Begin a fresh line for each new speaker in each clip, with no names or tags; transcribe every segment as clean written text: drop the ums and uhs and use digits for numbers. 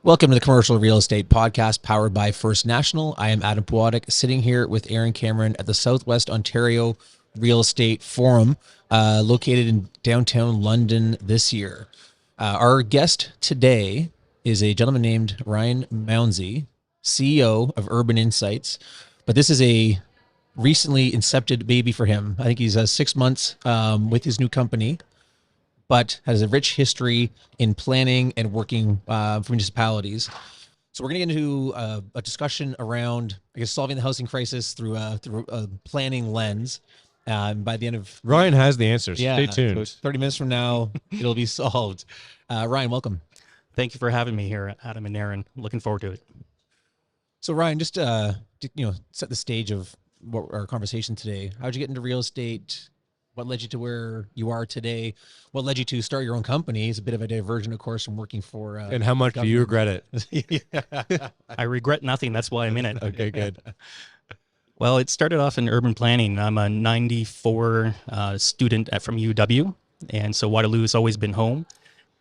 Welcome to the Commercial Real Estate Podcast powered by First National. I am Adam Pawadic, sitting here with Aaron Cameron at the Southwest Ontario Real Estate Forum, located in downtown London this year. Our guest today is a gentleman named Ryan Mounsey, CEO of Urban Insights, but this is a recently incepted baby for him. I think he's 6 months with his new company, but has a rich history in planning and working for municipalities. So we're going to get into a discussion around, I guess, solving the housing crisis through a planning lens. By the end of
Ryan has the answers.
yeah,
Stay tuned.
so 30 minutes from now, it'll be solved. Ryan, welcome.
Thank you for having me here, Adam and Aaron. Looking forward to it.
So Ryan, just set the stage of what our conversation today. How'd you get into real estate? What led you to where you are today? What led you to start your own company? It's a bit of a diversion, of course, from working for.
And how much do you regret it?
I regret nothing. That's why I'm in it.
Okay, good.
Well, it started off in urban planning. I'm a 94 student from UW, and so Waterloo has always been home.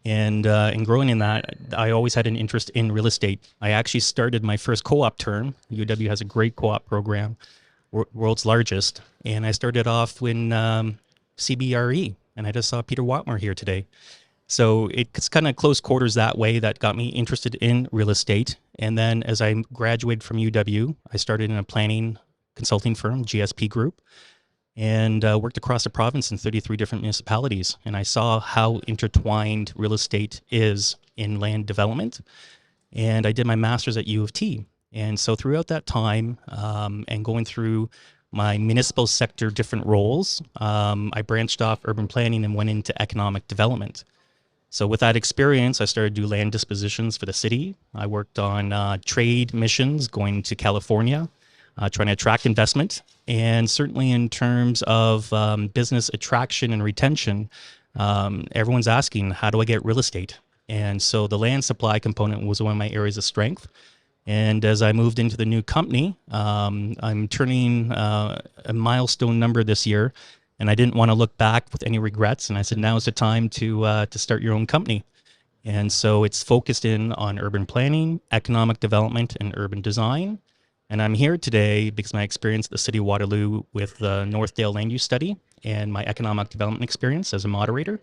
And growing in that, I always had an interest in real estate. I actually started my first co-op term. UW has a great co-op program, world's largest. And I started off when CBRE, and I just saw Peter Watmore here today. So it's kind of close quarters that way that got me interested in real estate. And then as I graduated from UW, I started in a planning consulting firm, GSP Group, and worked across the province in 33 different municipalities. And I saw how intertwined real estate is in land development. And I did my master's at U of T. And so throughout that time and going through my municipal sector different roles, I branched off urban planning and went into economic development. So with that experience, I started to do land dispositions for the city. I worked on trade missions going to California, trying to attract investment. And certainly in terms of business attraction and retention, everyone's asking, how do I get real estate? And so the land supply component was one of my areas of strength. And as I moved into the new company, I'm turning a milestone number this year, and I didn't want to look back with any regrets. And I said, now is the time to start your own company. And so it's focused in on urban planning, economic development, and urban design. And I'm here today because my experience at the City of Waterloo with the Northdale Land Use Study and my economic development experience as a moderator.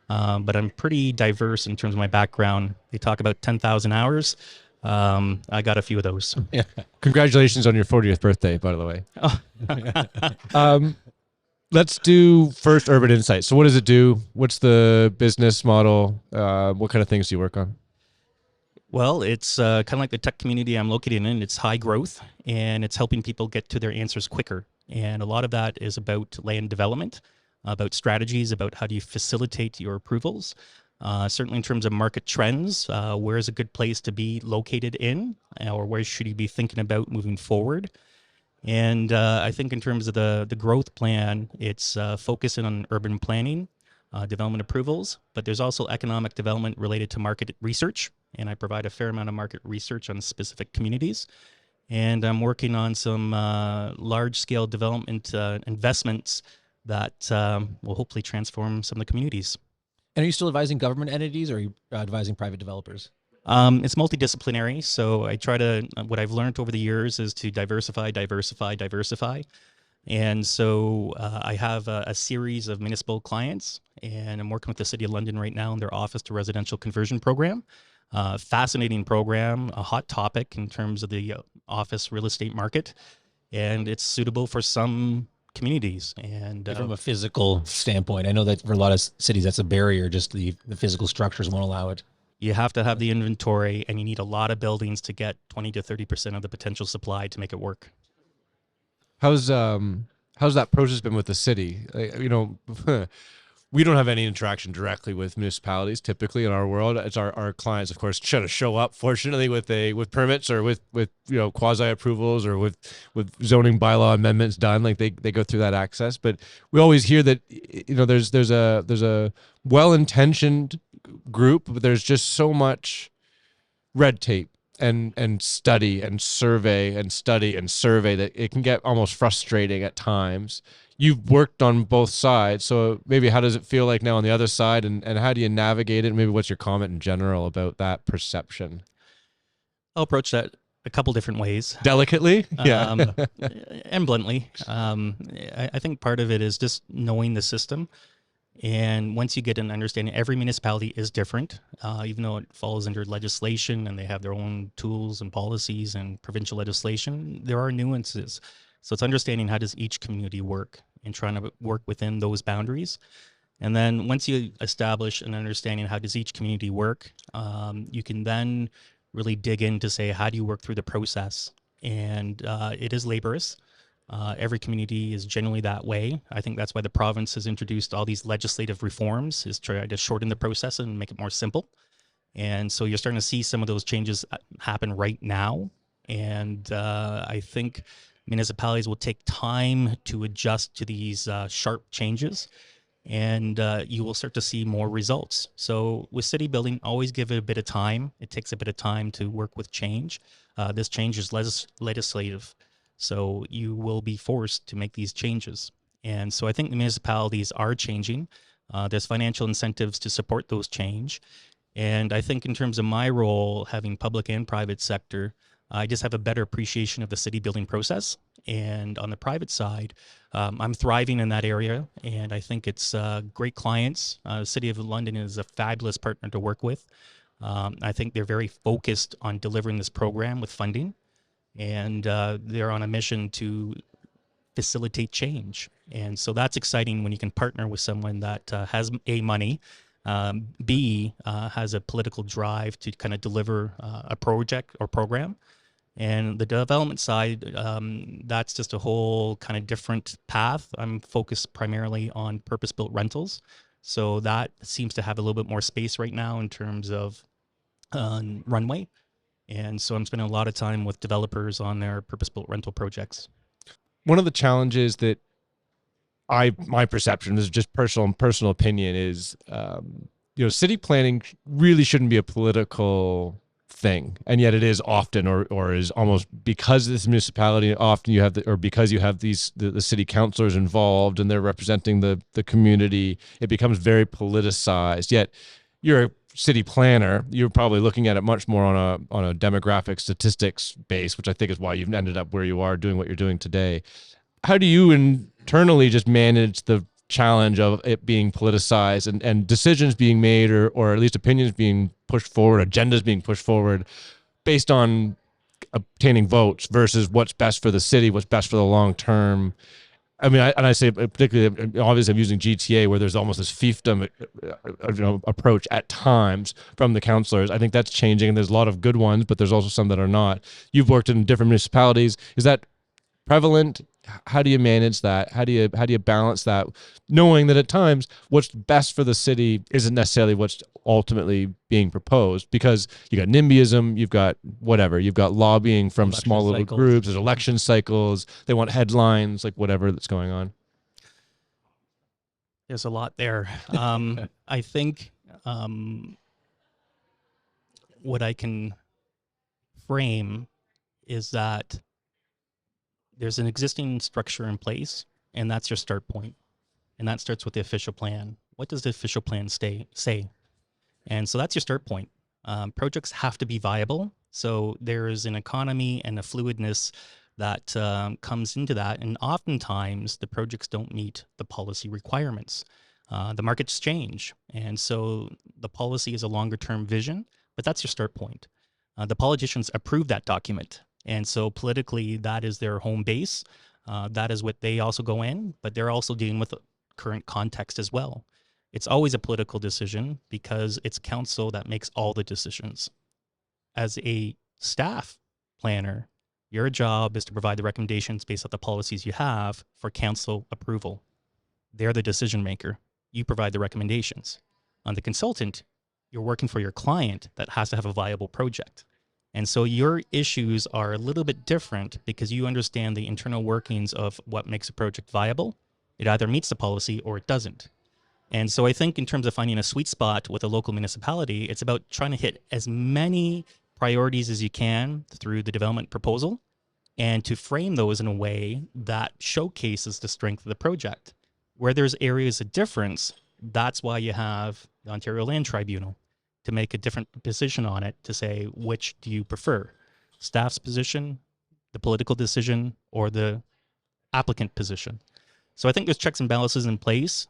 But I'm pretty diverse in terms of my background. They talk about 10,000 hours. I got a few of those.
Yeah.
Congratulations on your 40th birthday, by the way.
Oh.
Let's do first Urban Insights. So what does it do? What's the business model? What kind of things do you work on?
Well, it's kind of like the tech community I'm located in. It's high growth, and it's helping people get to their answers quicker. And a lot of that is about land development, about strategies, about how do you facilitate your approvals. Certainly in terms of market trends, where is a good place to be located in, or where should you be thinking about moving forward? And I think in terms of the growth plan, it's focusing on urban planning, development approvals, but there's also economic development related to market research. And I provide a fair amount of market research on specific communities. And I'm working on some large-scale development investments that will hopefully transform some of the communities.
And are you still advising government entities, or are you advising private developers?
It's multidisciplinary. So I try to, what I've learned over the years is to diversify. And so I have a series of municipal clients, and I'm working with the City of London right now in their office to residential conversion program. Fascinating program, a hot topic in terms of the office real estate market, and it's suitable for some communities. And
From a physical standpoint, I know that for a lot of cities, that's a barrier. Just the physical structures won't allow it.
you have to have the inventory, and you need a lot of buildings to get 20 to 30% of the potential supply to make it work.
How's that process been with the city? We don't have any interaction directly with municipalities typically in our world. It's our clients, of course, try to show up, fortunately, with permits or with quasi approvals or with zoning bylaw amendments done. Like they go through that access. But we always hear that there's a well-intentioned group, but there's just so much red tape and study and survey that it can get almost frustrating at times. You've worked on both sides, so maybe how does it feel like now on the other side, and how do you navigate it? Maybe what's your comment in general about that perception?
I'll approach that a couple different ways.
Delicately? Yeah.
Um, and bluntly. I think part of it is just knowing the system. And once you get an understanding, every municipality is different, even though it falls under legislation and they have their own tools and policies and provincial legislation, there are nuances. So it's understanding how does each community work and trying to work within those boundaries. And then once you establish an understanding how does each community work, you can then really dig in to say, how do you work through the process? And it is laborious. Every community is generally that way. I think that's why the province has introduced all these legislative reforms, is try to shorten the process and make it more simple. And so you're starting to see some of those changes happen right now. And I think municipalities will take time to adjust to these sharp changes, and you will start to see more results. So with city building, always give it a bit of time. It takes a bit of time to work with change. This change is legislative, so you will be forced to make these changes. And so I think the municipalities are changing. There's financial incentives to support those change. And I think in terms of my role, having public and private sector, I just have a better appreciation of the city building process. And on the private side, I'm thriving in that area. And I think it's great clients. The City of London is a fabulous partner to work with. I think they're very focused on delivering this program with funding. And they're on a mission to facilitate change. And so that's exciting when you can partner with someone that has A, money, B, has a political drive to kind of deliver a project or program. And the development side, that's just a whole kind of different path. I'm focused primarily on purpose-built rentals. So that seems to have a little bit more space right now in terms of runway. And so I'm spending a lot of time with developers on their purpose-built rental projects.
One of the challenges that my perception is just personal opinion is, city planning really shouldn't be a political thing, and yet it is often, or is almost, because this municipality often you have because you have the city councilors involved and they're representing the community, it becomes very politicized. Yet you're a city planner, you're probably looking at it much more on a demographic statistics base, which I think is why you've ended up where you are doing what you're doing today. How do you internally just manage the challenge of it being politicized and decisions being made, or at least opinions being pushed forward, agendas being pushed forward based on obtaining votes versus what's best for the city, what's best for the long term? I mean, I say particularly, obviously I'm using GTA where there's almost this fiefdom approach at times from the councillors. I think that's changing, and there's a lot of good ones, but there's also some that are not. You've worked in different municipalities. Is that prevalent? How do you manage that? How do you balance that, knowing that at times what's best for the city isn't necessarily what's ultimately being proposed, because you got NIMBYism, you've got whatever, you've got lobbying from
Election
small little
cycles.
groups, there's election cycles, they want headlines, like whatever that's going on.
There's a lot there. I think what I can frame is that there's an existing structure in place, and that's your start point. And that starts with the official plan. What does the official plan say? And so that's your start point. Projects have to be viable. So there is an economy and a fluidness that comes into that. And oftentimes the projects don't meet the policy requirements. The markets change. And so the policy is a longer term vision, but that's your start point. The politicians approve that document. And so politically, that is their home base. That is what they also go in, but they're also dealing with the current context as well. It's always a political decision because it's council that makes all the decisions. As a staff planner, your job is to provide the recommendations based on the policies you have for council approval. They're the decision maker. You provide the recommendations. On the consultant, you're working for your client that has to have a viable project. And so your issues are a little bit different because you understand the internal workings of what makes a project viable. It either meets the policy or it doesn't. And so I think in terms of finding a sweet spot with a local municipality, it's about trying to hit as many priorities as you can through the development proposal and to frame those in a way that showcases the strength of the project. Where there's areas of difference, that's why you have the Ontario Land Tribunal, to make a different decision on it, to say, which do you prefer? staff's position, the political decision, or the applicant position. So I think there's checks and balances in place.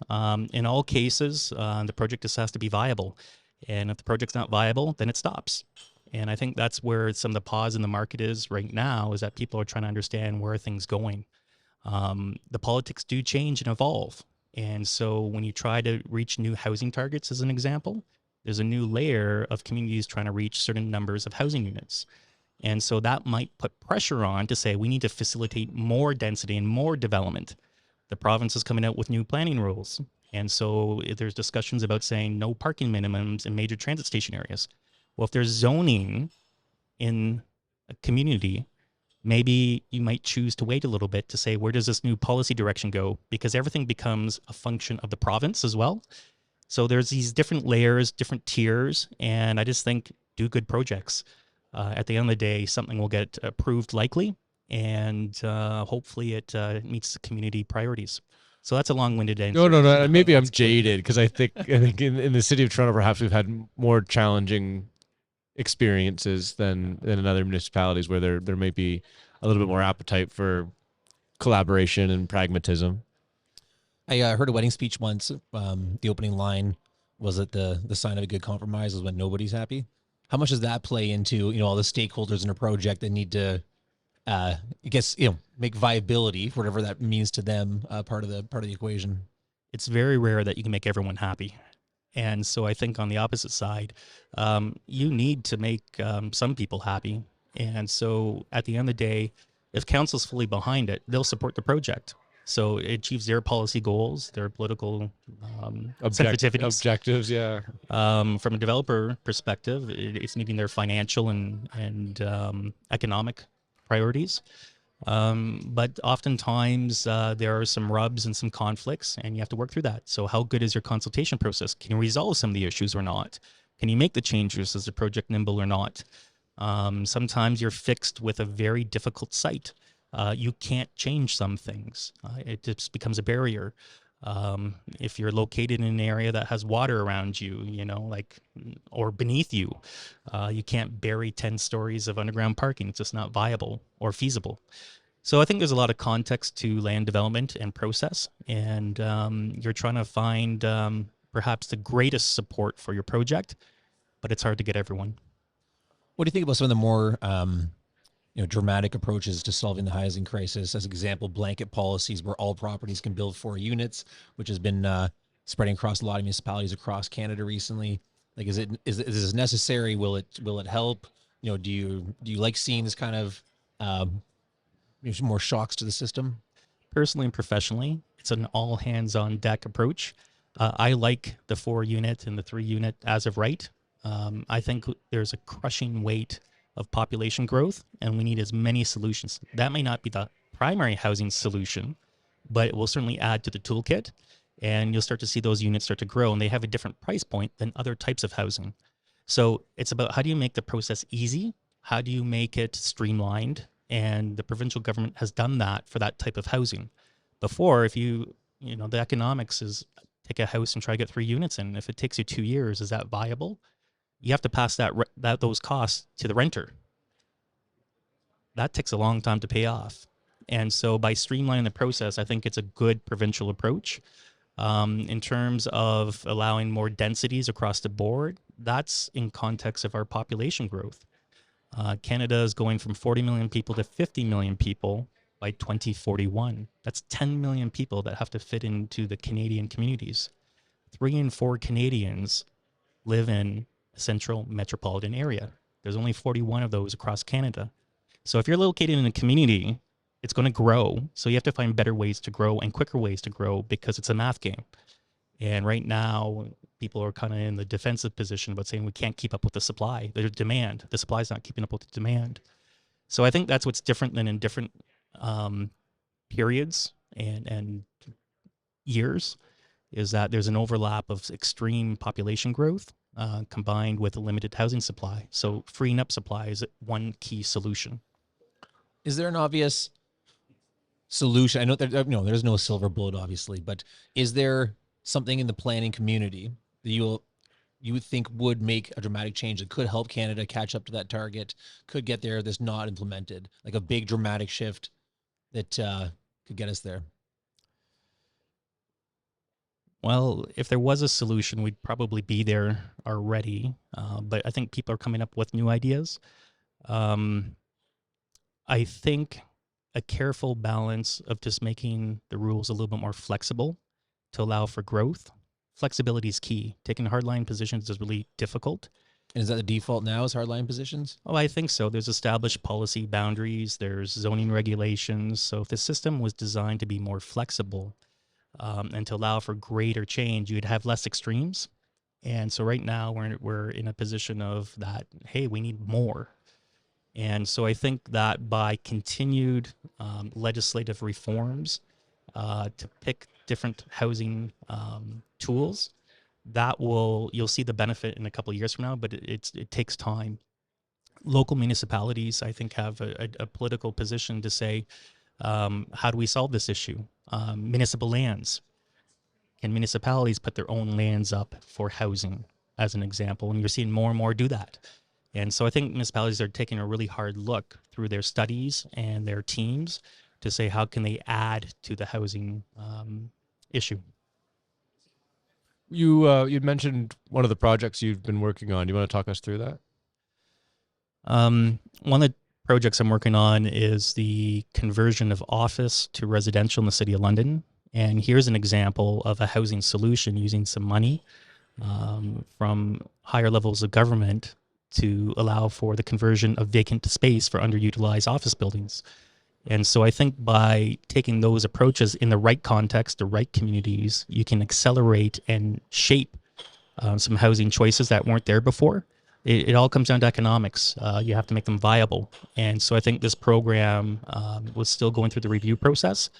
In all cases, the project just has to be viable. And if the project's not viable, then it stops. And I think that's where some of the pause in the market is right now, is that people are trying to understand where are things going. The politics do change and evolve. And so when you try to reach new housing targets, as an example, there's a new layer of communities trying to reach certain numbers of housing units. And so that might put pressure on to say we need to facilitate more density and more development. The province is coming out with new planning rules. And so there's discussions about saying no parking minimums in major transit station areas. Well, if there's zoning in a community, maybe you might choose to wait a little bit to say, where does this new policy direction go? Because everything becomes a function of the province as well. So there's these different layers, different tiers, and I just think do good projects. At the end of the day, something will get approved likely, and hopefully it meets the community priorities. So that's a long-winded answer.
No. Maybe I'm jaded because I think in the city of Toronto, perhaps we've had more challenging experiences than in other municipalities where there may be a little bit more appetite for collaboration and pragmatism.
I heard a wedding speech once. The opening line was that the sign of a good compromise is when nobody's happy. How much does that play into, all the stakeholders in a project that need to, I guess, make viability, whatever that means to them, part of the equation?
It's very rare that you can make everyone happy. And so I think on the opposite side, you need to make some people happy. And so at the end of the day, if council's fully behind it, they'll support the project. So it achieves their policy goals, their political sensitivities.
Objectives, yeah.
From a developer perspective, it's meeting their financial and economic priorities. But oftentimes there are some rubs and some conflicts, and you have to work through that. So how good is your consultation process? Can you resolve some of the issues or not? Can you make the changes? Is the project nimble or not? Sometimes you're fixed with a very difficult site. You can't change some things. It just becomes a barrier. If you're located in an area that has water around you, or beneath you, you can't bury 10 stories of underground parking. It's just not viable or feasible. So I think there's a lot of context to land development and process, and you're trying to find perhaps the greatest support for your project, but it's hard to get everyone.
What do you think about some of the more dramatic approaches to solving the housing crisis? As example, blanket policies where all properties can build 4 units, which has been spreading across a lot of municipalities across Canada recently. Like, is this necessary? Will it help? Do you like seeing this kind of more shocks to the system?
Personally and professionally, it's an all hands on deck approach. I like the 4 unit and the 3 unit as of right. I think there's a crushing weight of population growth, and we need as many solutions. That may not be the primary housing solution, but it will certainly add to the toolkit, and you'll start to see those units start to grow, and they have a different price point than other types of housing. So it's about how do you make the process easy? How do you make it streamlined? And the provincial government has done that for that type of housing. Before, if the economics is take a house and try to get 3 units in. If it takes you 2 years, is that viable? You have to pass those costs to the renter. That takes a long time to pay off. And so by streamlining the process, I think it's a good provincial approach. In terms of allowing more densities across the board, that's in context of our population growth. Canada is going from 40 million people to 50 million people by 2041. That's 10 million people that have to fit into the Canadian communities. 3 in 4 Canadians live in a central metropolitan area. There's only 41 of those across Canada. So if you're located in a community, it's going to grow. So you have to find better ways to grow and quicker ways to grow because it's a math game. And right now, people are kind of in the defensive position about saying we can't keep up with the supply, the demand. The supply is not keeping up with the demand. So I think that's what's different than in different periods and years, is that there's an overlap of extreme population growth combined with a limited housing supply. So freeing up supply is one key solution.
Is there an obvious solution? I know that there's no silver bullet, obviously, but is there something in the planning community that you would think would make a dramatic change that could help Canada catch up to that target, could get there, that's not implemented, like a big dramatic shift that could get us there?
Well, if there was a solution, we'd probably be there already. But I think people are coming up with new ideas. Um, I think a careful balance of just making the rules a little bit more flexible to allow for growth. Flexibility is key. Taking hardline positions is really difficult.
And is that the default now, is hardline positions?
Oh, I think so. There's established policy boundaries, there's zoning regulations. So if the system was designed to be more flexible and to allow for greater change, you'd have less extremes. And so right now we're in a position of that, hey, we need more. And so I think that by continued legislative reforms to pick different housing tools, you'll see the benefit in a couple of years from now, but it takes time. Local municipalities, I think, have a political position to say, how do we solve this issue? Municipal lands. Can municipalities put their own lands up for housing, as an example? And you're seeing more and more do that. And so I think municipalities are taking a really hard look through their studies and their teams to say, how can they add to the housing issue?
You'd mentioned one of the projects you've been working on. Do you want to talk us through that?
One of the projects I'm working on is the conversion of office to residential in the City of London. And here's an example of a housing solution using some money from higher levels of government to allow for the conversion of vacant space for underutilized office buildings. And so I think by taking those approaches in the right context, the right communities, you can accelerate and shape some housing choices that weren't there before. It all comes down to economics. You have to make them viable. And so I think this program was still going through the review process,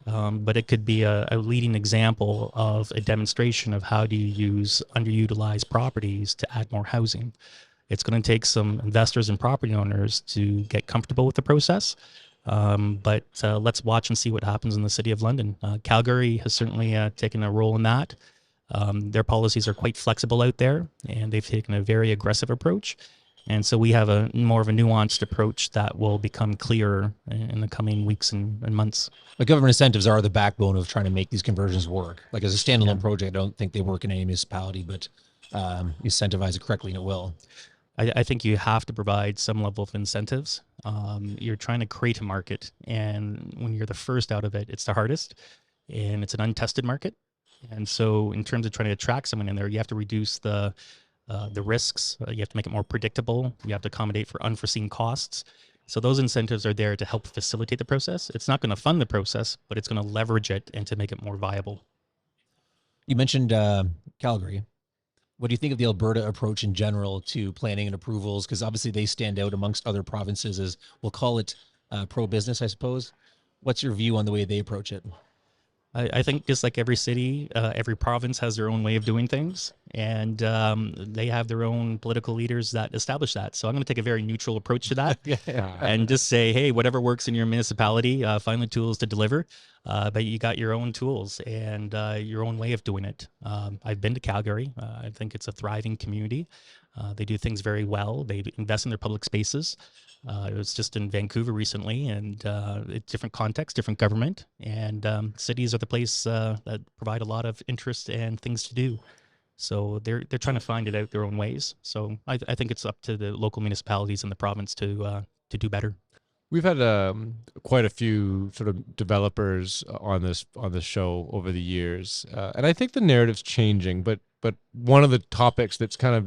but it could be a leading example of a demonstration of how do you use underutilized properties to add more housing. It's going to take some investors and property owners to get comfortable with the process. But let's watch and see what happens in the City of London. Calgary has certainly taken a role in that. Their policies are quite flexible out there, and they've taken a very aggressive approach. And so we have a more of a nuanced approach that will become clearer in the coming weeks and months.
But government incentives are the backbone of trying to make these conversions work. Like as a standalone project, I don't think they work in any municipality, but you incentivize it correctly and it will.
I think you have to provide some level of incentives. You're trying to create a market, and when you're the first out of it, it's the hardest, and it's an untested market. And so in terms of trying to attract someone in there, you have to reduce the risks. You have to make it more predictable. You have to accommodate for unforeseen costs. So those incentives are there to help facilitate the process. It's not going to fund the process, but it's going to leverage it and to make it more viable.
You mentioned Calgary. What do you think of the Alberta approach in general to planning and approvals? Because obviously they stand out amongst other provinces as, we'll call it pro-business, I suppose. What's your view on the way they approach it?
I think just like every city, every province has their own way of doing things, and they have their own political leaders that establish that. So I'm going to take a very neutral approach to that and just say, hey, whatever works in your municipality, find the tools to deliver. But you got your own tools and your own way of doing it. I've been to Calgary. I think it's a thriving community. They do things very well. They invest in their public spaces. I was just in Vancouver recently, and different context, different government, and cities are the place that provide a lot of interest and things to do. So they're trying to find it out their own ways. So I think it's up to the local municipalities in the province to do better.
We've had quite a few sort of developers on this show over the years, and I think the narrative's changing. But one of the topics that's kind of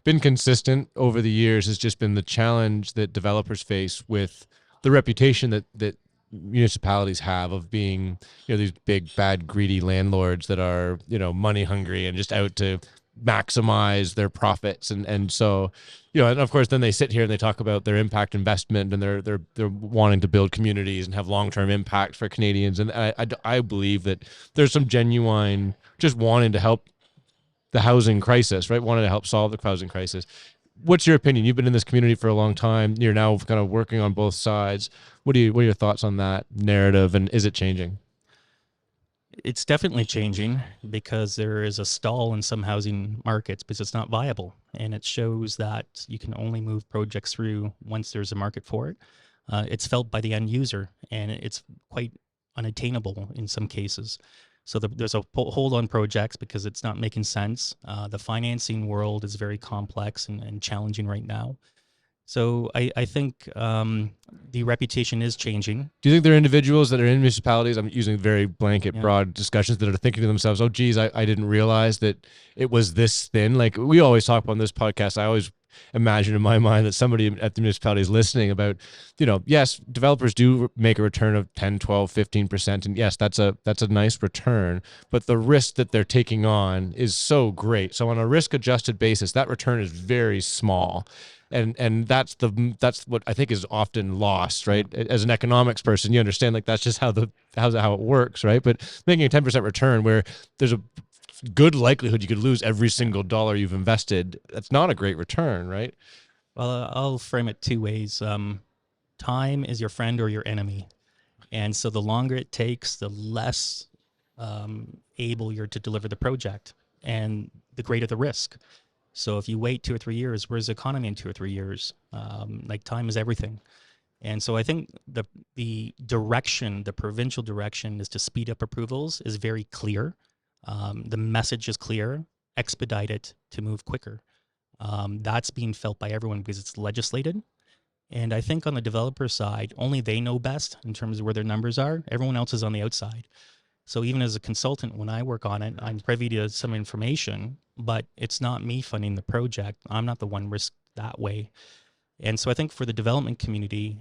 been consistent over the years has just been the challenge that developers face with the reputation that municipalities have of being, these big, bad, greedy landlords that are, money hungry and just out to maximize their profits. And so, and of course, then they sit here and they talk about their impact investment and they're wanting to build communities and have long-term impact for Canadians. And I believe that there's some genuine just wanting to help the housing crisis, right? Wanting to help solve the housing crisis. What's your opinion? You've been in this community for a long time. You're now kind of working on both sides. What are your thoughts on that narrative, and is it changing?
It's definitely changing because there is a stall in some housing markets because it's not viable. And it shows that you can only move projects through once there's a market for it. It's felt by the end user, and it's quite unattainable in some cases. So there's a hold on projects because it's not making sense. The financing world is very complex and challenging right now. So I think the reputation is changing.
Do you think there are individuals that are in municipalities, I'm using very blanket,
Yeah.
broad discussions, that are thinking to themselves, oh, geez, I didn't realize that it was this thin? Like we always talk about on this podcast, I always imagine in my mind that somebody at the municipality is listening about, yes, developers do make a return of 10, 12, 15%. And yes, that's a nice return, but the risk that they're taking on is so great. So on a risk adjusted basis, that return is very small. And that's what I think is often lost, right? As an economics person, you understand like that's just how it works, right? But making a 10% return where there's a good likelihood you could lose every single dollar you've invested, that's not a great return, right?
Well, I'll frame it two ways. Time is your friend or your enemy. And so the longer it takes, the less able you're to deliver the project and the greater the risk. So if you wait 2 or 3 years, where's the economy in 2 or 3 years? Like time is everything. And so I think the direction, the provincial direction is to speed up approvals is very clear. The message is clear, expedite it to move quicker. That's being felt by everyone because it's legislated. And I think on the developer side, only they know best in terms of where their numbers are. Everyone else is on the outside. So even as a consultant, when I work on it, I'm privy to some information, but it's not me funding the project. I'm not the one risked that way. And so I think for the development community,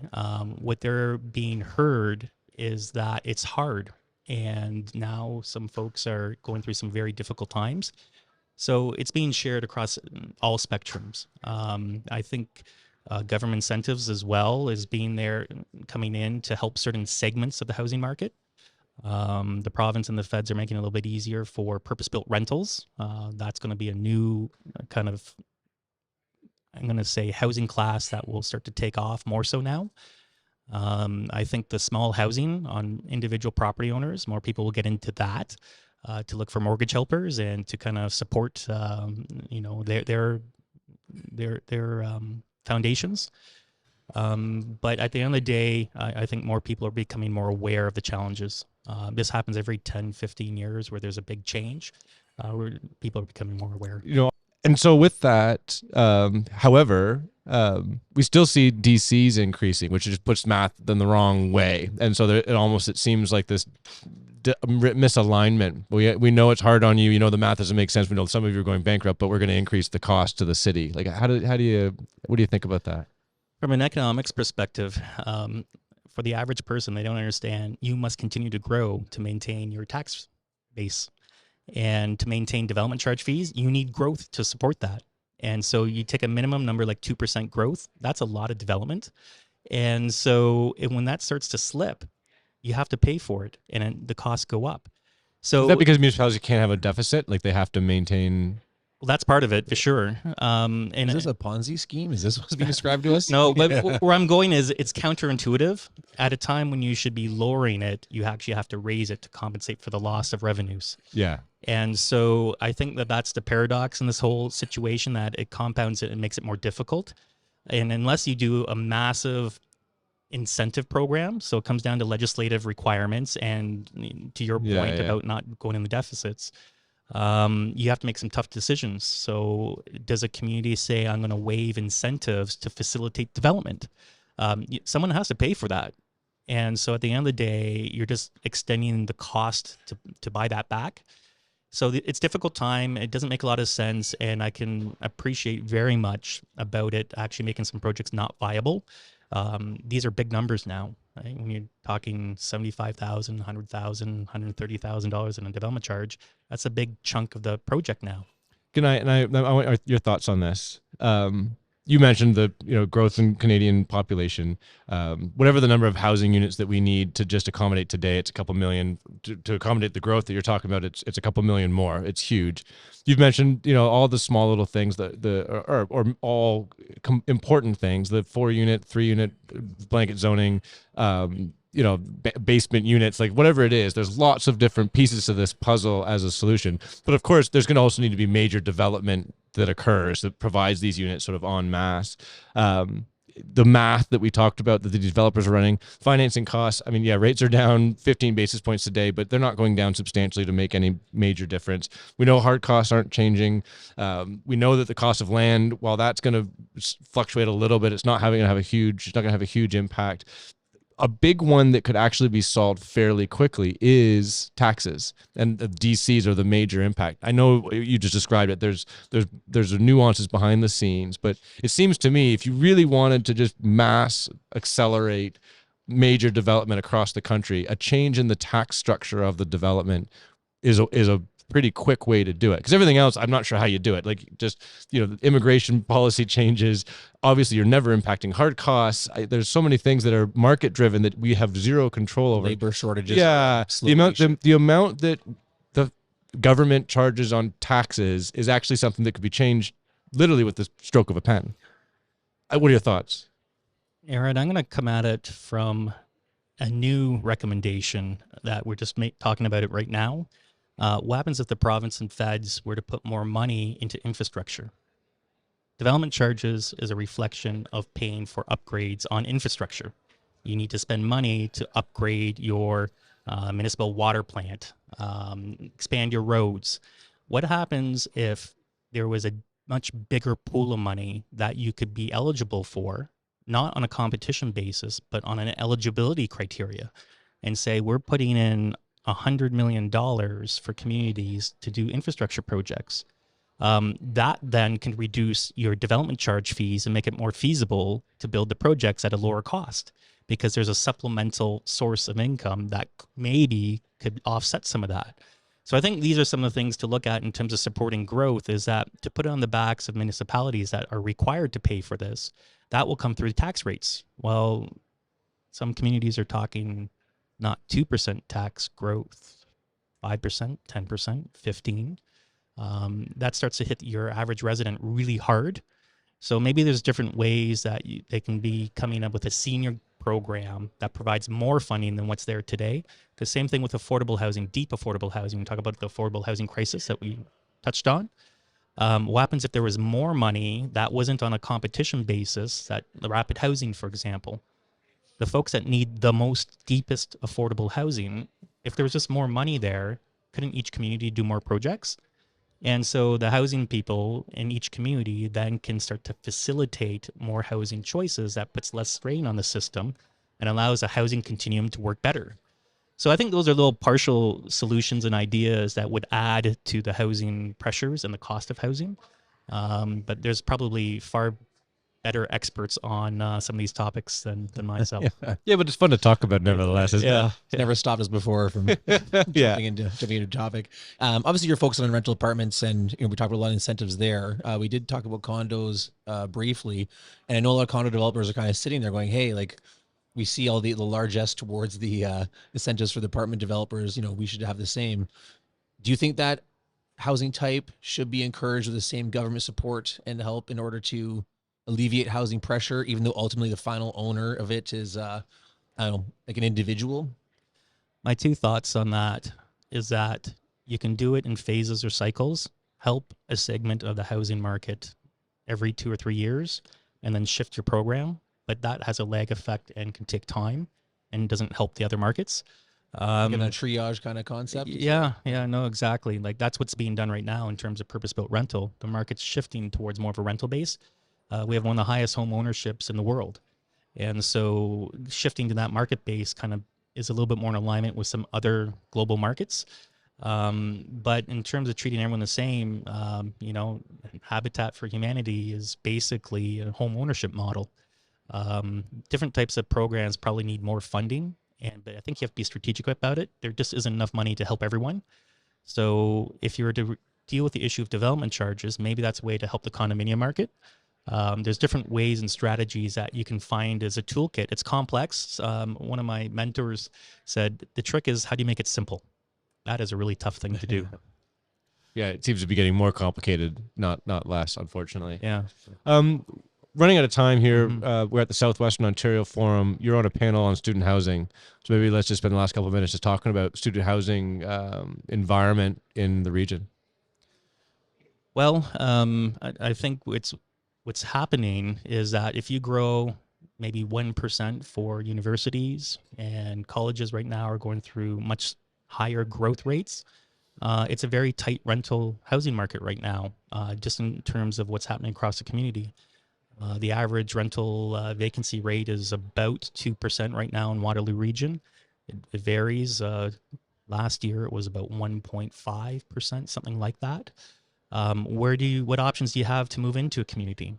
what they're being heard is that it's hard. And now some folks are going through some very difficult times. So it's being shared across all spectrums. I think government incentives as well is being there, coming in to help certain segments of the housing market. The province and the feds are making it a little bit easier for purpose-built rentals. That's going to be a new kind of, I'm going to say, housing class that will start to take off more so now. I think the small housing on individual property owners, more people will get into that to look for mortgage helpers and to kind of support, their foundations. But at the end of the day, I think more people are becoming more aware of the challenges. This happens every 10, 15 years where there's a big change, where people are becoming more aware.
And so with that, however, we still see DCs increasing, which just puts math in the wrong way. And so it seems like this misalignment. We know it's hard on you. The math doesn't make sense. We know some of you are going bankrupt, but we're going to increase the cost to the city. Like, what do you think about that?
From an economics perspective, for the average person, they don't understand you must continue to grow to maintain your tax base. And to maintain development charge fees, you need growth to support that. And so you take a minimum number like 2% growth, that's a lot of development. And so when that starts to slip, you have to pay for it and the costs go up. So
is that because municipalities can't have a deficit? Like they have to maintain...
Well, that's part of it for sure. And
is this a Ponzi scheme? Is this what's being described to us?
No, but where I'm going is it's counterintuitive. At a time when you should be lowering it, you actually have to raise it to compensate for the loss of revenues.
Yeah.
And so I think that's the paradox in this whole situation, that it compounds it and makes it more difficult. And unless you do a massive incentive program, so it comes down to legislative requirements and to your point about not going in the deficits, you have to make some tough decisions. So does a community say, I'm going to waive incentives to facilitate development? Someone has to pay for that. And so at the end of the day, you're just extending the cost to buy that back. So it's a difficult time. It doesn't make a lot of sense. And I can appreciate very much about it actually making some projects not viable. These are big numbers now. Right? When you're talking $75,000, $100,000, $130,000 in a development charge, that's a big chunk of the project now.
I want your thoughts on this. You mentioned the growth in Canadian population. Whatever the number of housing units that we need to just accommodate today, it's a couple million. To accommodate the growth that you're talking about, it's a couple million more. It's huge. You've mentioned all the small little things or all important things, the 4-unit, 3-unit blanket zoning, basement units, like whatever it is. There's lots of different pieces to this puzzle as a solution. But of course, there's going to also need to be major development that occurs that provides these units sort of en masse. The math that we talked about that the developers are running, financing costs. I mean, yeah, rates are down 15 basis points today, but they're not going down substantially to make any major difference. We know hard costs aren't changing. We know that the cost of land, while that's going to fluctuate a little bit, it's not going to have a huge impact. A big one that could actually be solved fairly quickly is taxes, and the DCs are the major impact. I know you just described it. There's nuances behind the scenes, but it seems to me if you really wanted to just mass accelerate major development across the country, a change in the tax structure of the development is a pretty quick way to do it, because everything else, I'm not sure how you do it. Like just, the immigration policy changes. Obviously, you're never impacting hard costs. There's so many things that are market driven that we have zero control over.
Labor shortages.
Yeah, the amount that the government charges on taxes is actually something that could be changed literally with the stroke of a pen. What are your thoughts?
Aaron, I'm going to come at it from a new recommendation that we're just talking about it right now. What happens if the province and feds were to put more money into infrastructure? Development charges is a reflection of paying for upgrades on infrastructure. You need to spend money to upgrade your municipal water plant, expand your roads. What happens if there was a much bigger pool of money that you could be eligible for, not on a competition basis, but on an eligibility criteria, and say, we're putting in $100 million for communities to do infrastructure projects. That then can reduce your development charge fees and make it more feasible to build the projects at a lower cost, because there's a supplemental source of income that maybe could offset some of that. So I think these are some of the things to look at in terms of supporting growth, is that to put it on the backs of municipalities that are required to pay for this, that will come through tax rates. Well, some communities are talking not 2% tax growth, 5%, 10%, 15%. That starts to hit your average resident really hard. So maybe there's different ways that they can be coming up with a senior program that provides more funding than what's there today. The same thing with affordable housing, deep affordable housing. We talk about the affordable housing crisis that we touched on. What happens if there was more money that wasn't on a competition basis, that the rapid housing, for example? The folks that need the most deepest affordable housing, if there was just more money there, couldn't each community do more projects? And so the housing people in each community then can start to facilitate more housing choices that puts less strain on the system and allows a housing continuum to work better. So I think those are little partial solutions and ideas that would add to the housing pressures and the cost of housing. But there's probably far better experts on some of these topics than myself.
Yeah, but it's fun to talk about nevertheless. Isn't it?
It's never stopped us before from jumping into a topic. Obviously, you're focused on rental apartments, and we talked about a lot of incentives there. We did talk about condos briefly, and I know a lot of condo developers are kind of sitting there going, "Hey, like we see all the largesse towards the incentives for the apartment developers. We should have the same." Do you think that housing type should be encouraged with the same government support and help in order to alleviate housing pressure, even though ultimately the final owner of it is, I don't know, like an individual?
My two thoughts on that is that you can do it in phases or cycles, help a segment of the housing market every 2 or 3 years, and then shift your program. But that has a lag effect and can take time and doesn't help the other markets.
Like in a triage kind of concept?
Yeah, no, exactly. Like that's what's being done right now in terms of purpose-built rental. The market's shifting towards more of a rental base. We have one of the highest home ownerships in the world. And so shifting to that market base kind of is a little bit more in alignment with some other global markets. But in terms of treating everyone the same, Habitat for Humanity is basically a home ownership model. Different types of programs probably need more funding, but I think you have to be strategic about it. There just isn't enough money to help everyone. So if you were to deal with the issue of development charges, maybe that's a way to help the condominium market. There's different ways and strategies that you can find as a toolkit. It's complex. One of my mentors said, the trick is, how do you make it simple? That is a really tough thing to do.
Yeah, it seems to be getting more complicated, not less, unfortunately.
Yeah.
running out of time here. We're at the Southwestern Ontario Forum. You're on a panel on student housing. So maybe let's just spend the last couple of minutes just talking about student housing environment in the region.
Well, I think what's happening is that if you grow maybe 1% for universities, and colleges right now are going through much higher growth rates, it's a very tight rental housing market right now, just in terms of what's happening across the community. The average rental vacancy rate is about 2% right now in Waterloo region. It varies. Last year it was about 1.5%, something like that. What options do you have to move into a community?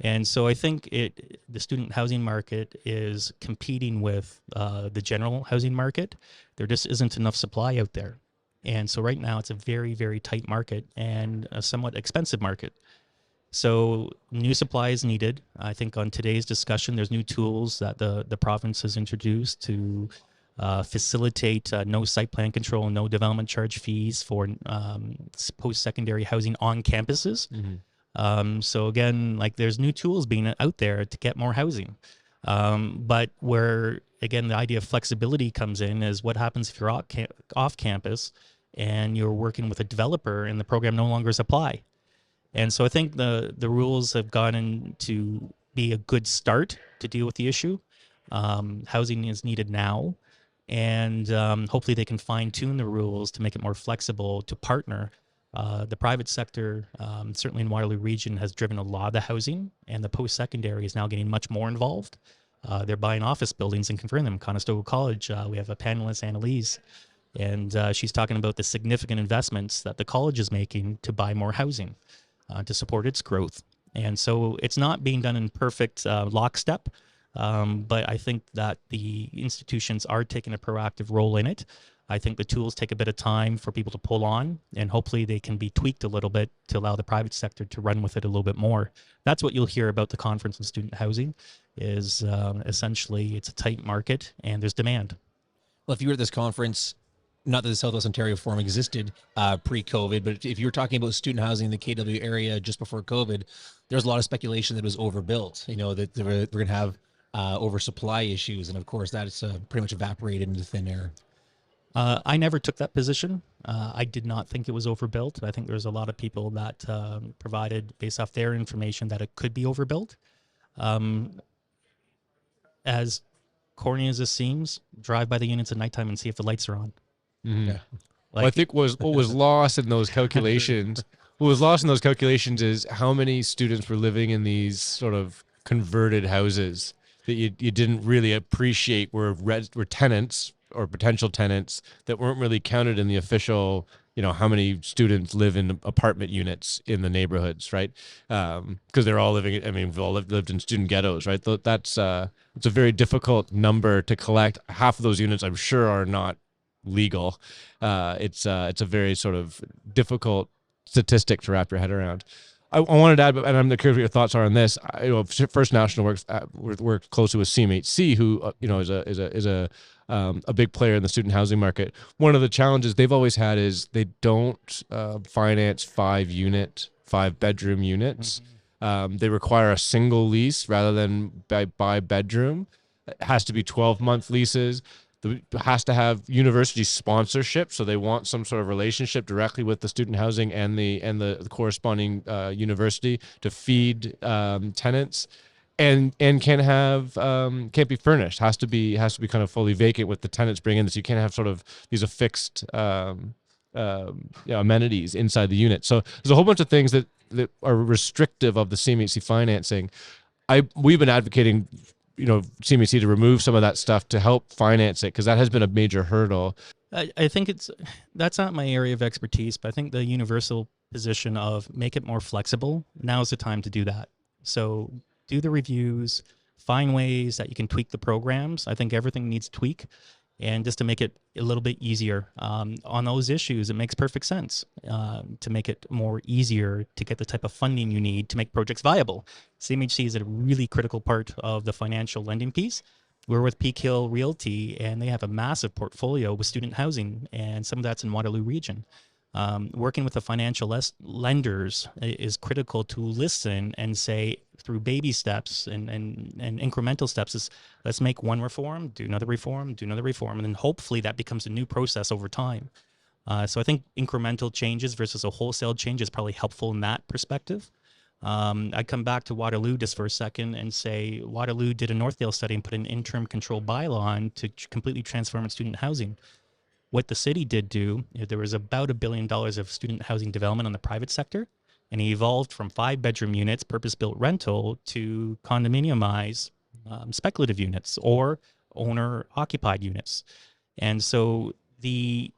And so I think the student housing market is competing with the general housing market. There just isn't enough supply out there. And so right now it's a very, very tight market and a somewhat expensive market. So new supply is needed. I think on today's discussion, there's new tools that the province has introduced to facilitate no site plan control, no development charge fees for post-secondary housing on campuses. So again, like there's new tools being out there to get more housing. But where, again, the idea of flexibility comes in is what happens if you're off campus and you're working with a developer and the program no longer apply. And so I think the rules have gotten to be a good start to deal with the issue. Housing is needed now, and hopefully they can fine tune the rules to make it more flexible to partner. The private sector, certainly in Waterloo region, has driven a lot of the housing, and the post-secondary is now getting much more involved. They're buying office buildings and converting them. Conestoga College, we have a panelist, Annalise, and she's talking about the significant investments that the college is making to buy more housing to support its growth. And so it's not being done in perfect lockstep, but I think that the institutions are taking a proactive role in it. I think the tools take a bit of time for people to pull on, and hopefully they can be tweaked a little bit to allow the private sector to run with it a little bit more. That's what you'll hear about the conference on student housing is essentially it's a tight market and there's demand.
Well, if you were at this conference, not that the Southwest Ontario Forum existed pre-COVID, but if you were talking about student housing in the KW area just before COVID, there's a lot of speculation that it was overbuilt, that we're going to have oversupply issues. And of course, that's pretty much evaporated into thin air.
I never took that position. I did not think it was overbuilt. I think there's a lot of people that provided, based off their information, that it could be overbuilt. As corny as this seems, drive by the units at nighttime and see if the lights are on.
Yeah.
Well, I think what was lost in those calculations, is how many students were living in these sort of converted houses that you didn't really appreciate were tenants or potential tenants that weren't really counted in the official, how many students live in apartment units in the neighborhoods, right? Because they're all living, we've all lived in student ghettos, right? That's it's a very difficult number to collect. Half of those units, I'm sure, are not legal. It's a very sort of difficult statistic to wrap your head around. I wanted to add, and I'm curious what your thoughts are on this. First National works closely with CMHC, who is a big player in the student housing market. One of the challenges they've always had is they don't finance 5-bedroom units. They require a single lease rather than by bedroom. It has to be 12-month leases. It has to have university sponsorship, so they want some sort of relationship directly with the student housing and the corresponding university to feed tenants, and can't be furnished. Has to be kind of fully vacant with the tenants bringing in. So you can't have sort of these affixed amenities inside the unit. So there's a whole bunch of things that are restrictive of the CMHC financing. We've been advocating, CMHC to remove some of that stuff to help finance it, because that has been a major hurdle.
I think that's not my area of expertise, but I think the universal position of make it more flexible, now's the time to do that. So do the reviews, find ways that you can tweak the programs. I think everything needs tweak, and just to make it a little bit easier on those issues, it makes perfect sense to make it more easier to get the type of funding you need to make projects viable. CMHC is a really critical part of the financial lending piece. We're with Peak Hill Realty, and they have a massive portfolio with student housing, and some of that's in Waterloo region. Working with the financial lenders is critical to listen and say through baby steps and incremental steps is let's make one reform, do another reform, do another reform, and then hopefully that becomes a new process over time. So I think incremental changes versus a wholesale change is probably helpful in that perspective. I come back to Waterloo just for a second and say Waterloo did a Northdale study and put an interim control bylaw on to completely transform its student housing. What the city did do, there was about $1 billion of student housing development on the private sector, and he evolved from 5-bedroom units, purpose-built rental, to condominiumized speculative units or owner-occupied units. And so the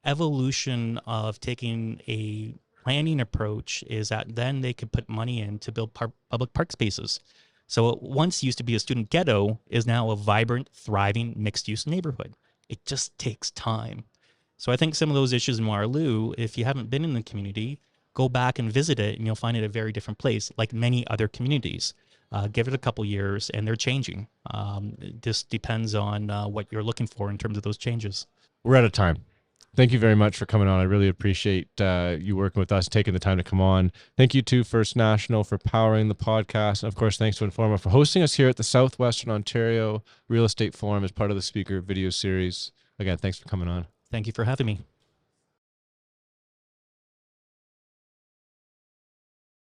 evolution of taking a planning approach is that then they could put money in to build public park spaces. So what once used to be a student ghetto is now a vibrant, thriving, mixed-use neighborhood. It just takes time. So I think some of those issues in Waterloo, if you haven't been in the community, go back and visit it and you'll find it a very different place, like many other communities. Give it a couple years and they're changing. It just depends on what you're looking for in terms of those changes.
We're out of time. Thank you very much for coming on. I really appreciate you working with us, taking the time to come on. Thank you to First National for powering the podcast. And of course, thanks to Informa for hosting us here at the Southwestern Ontario Real Estate Forum as part of the speaker video series. Again, thanks for coming on.
Thank you for having me.